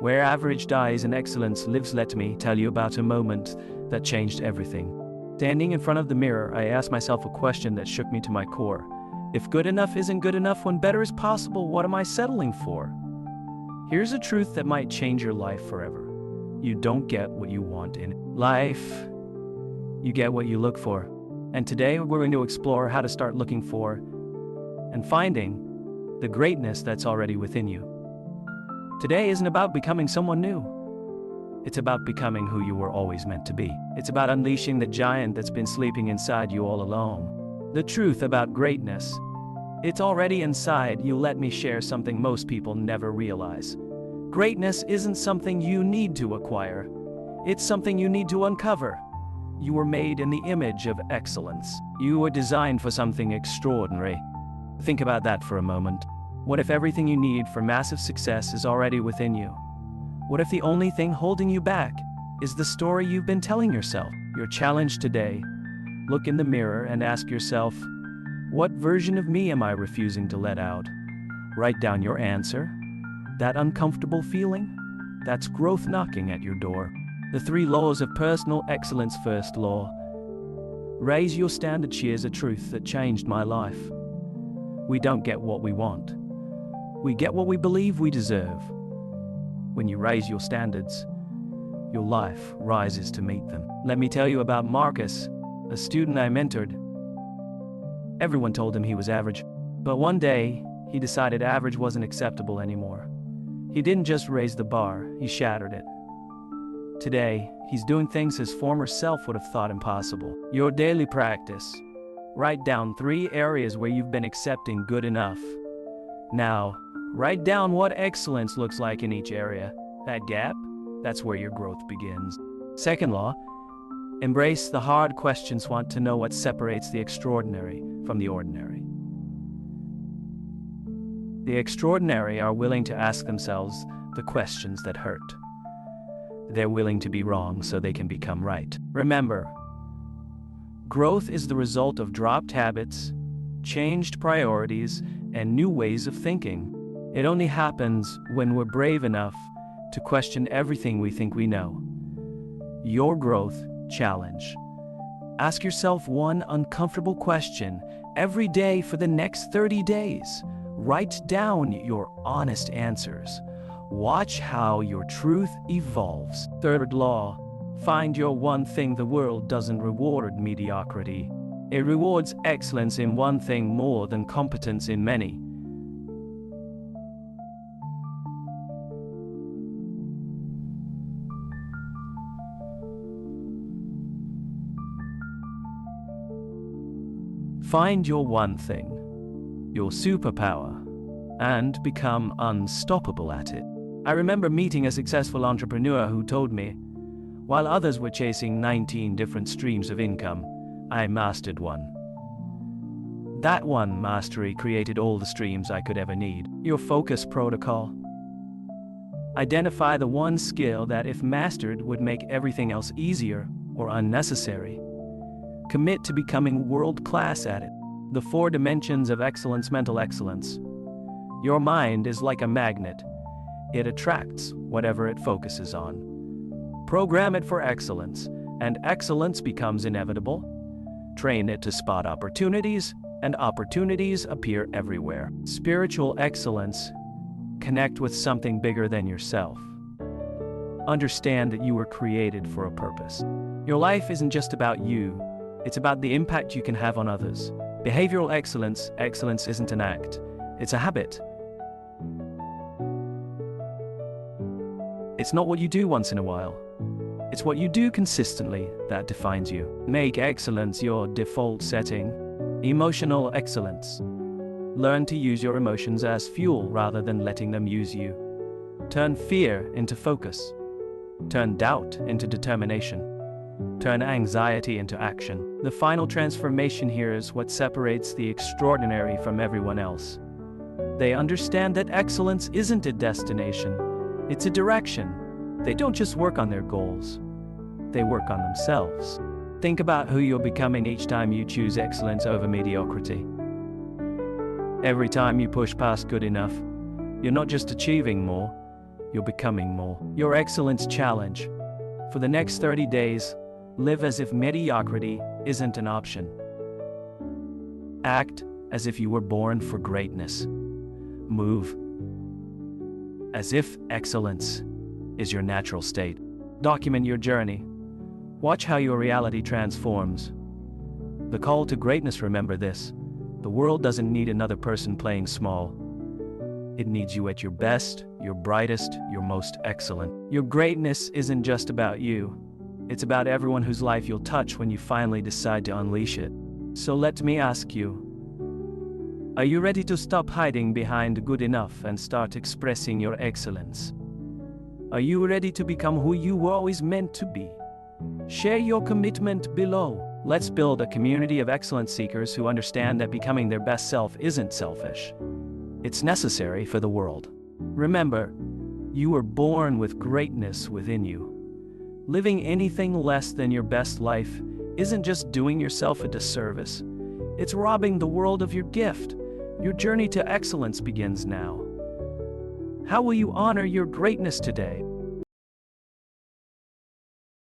Where average dies and excellence lives, let me tell you about a moment that changed everything. Standing in front of the mirror, I asked myself a question that shook me to my core. If good enough isn't good enough when better is possible, what am I settling for? Here's a truth that might change your life forever. You don't get what you want in life. You get what you look for. And today we're going to explore how to start looking for and finding the greatness that's already within you. Today isn't about becoming someone new. It's about becoming who you were always meant to be. It's about unleashing the giant that's been sleeping inside you all along. The truth about greatness, it's already inside you. Let me share something most people never realize. Greatness isn't something you need to acquire. It's something you need to uncover. You were made in the image of excellence. You were designed for something extraordinary. Think about that for a moment. What if everything you need for massive success is already within you? What if the only thing holding you back is the story you've been telling yourself? Your challenge today: look in the mirror and ask yourself, what version of me am I refusing to let out? Write down your answer. That uncomfortable feeling? That's growth knocking at your door. The 3 laws of personal excellence. First law: raise your standards. Here's a truth that changed my life. We don't get what we want. We get what we believe we deserve. When you raise your standards, your life rises to meet them. Let me tell you about Marcus, a student I mentored. Everyone told him he was average, but one day he decided average wasn't acceptable anymore. He didn't just raise the bar, he shattered it. Today, he's doing things his former self would have thought impossible. Your daily practice: write down 3 areas where you've been accepting good enough. Now, write down what excellence looks like in each area. That gap, that's where your growth begins. Second law: embrace the hard questions. Want to know what separates the extraordinary from the ordinary. The extraordinary are willing to ask themselves the questions that hurt. They're willing to be wrong so they can become right. Remember, growth is the result of dropped habits, changed priorities, and new ways of thinking. It only happens when we're brave enough to question everything we think we know. Your growth challenge: ask yourself one uncomfortable question every day for the next 30 days. Write down your honest answers. Watch how your truth evolves. Third law: find your one thing. The world doesn't reward mediocrity. It rewards excellence in one thing more than competence in many. Find your one thing, your superpower, and become unstoppable at it. I remember meeting a successful entrepreneur who told me, while others were chasing 19 different streams of income, I mastered one. That one mastery created all the streams I could ever need. Your focus protocol: identify the one skill that, if mastered, would make everything else easier or unnecessary. Commit to becoming world-class at it. The 4 dimensions of excellence. Mental excellence: your mind is like a magnet. It attracts whatever it focuses on. Program it for excellence, and excellence becomes inevitable. Train it to spot opportunities, and opportunities appear everywhere. Spiritual excellence: connect with something bigger than yourself. Understand that you were created for a purpose. Your life isn't just about you, it's about the impact you can have on others. Behavioral excellence: excellence isn't an act, it's a habit. It's not what you do once in a while. It's what you do consistently that defines you. Make excellence your default setting. Emotional excellence: learn to use your emotions as fuel rather than letting them use you. Turn fear into focus. Turn doubt into determination. Turn anxiety into action. The final transformation here is what separates the extraordinary from everyone else. They understand that excellence isn't a destination, it's a direction. They don't just work on their goals, they work on themselves. Think about who you're becoming each time you choose excellence over mediocrity. Every time you push past good enough, you're not just achieving more, you're becoming more. Your excellence challenge. For the next 30 days, live as if mediocrity isn't an option. Act as if you were born for greatness. Move as if excellence is your natural state. Document your journey. Watch how your reality transforms. The call to greatness, remember this: the world doesn't need another person playing small. It needs you at your best, your brightest, your most excellent. Your greatness isn't just about you. It's about everyone whose life you'll touch when you finally decide to unleash it. So let me ask you, are you ready to stop hiding behind good enough and start expressing your excellence? Are you ready to become who you were always meant to be? Share your commitment below. Let's build a community of excellence seekers who understand that becoming their best self isn't selfish. It's necessary for the world. Remember, you were born with greatness within you. Living anything less than your best life isn't just doing yourself a disservice. It's robbing the world of your gift. Your journey to excellence begins now. How will you honor your greatness today?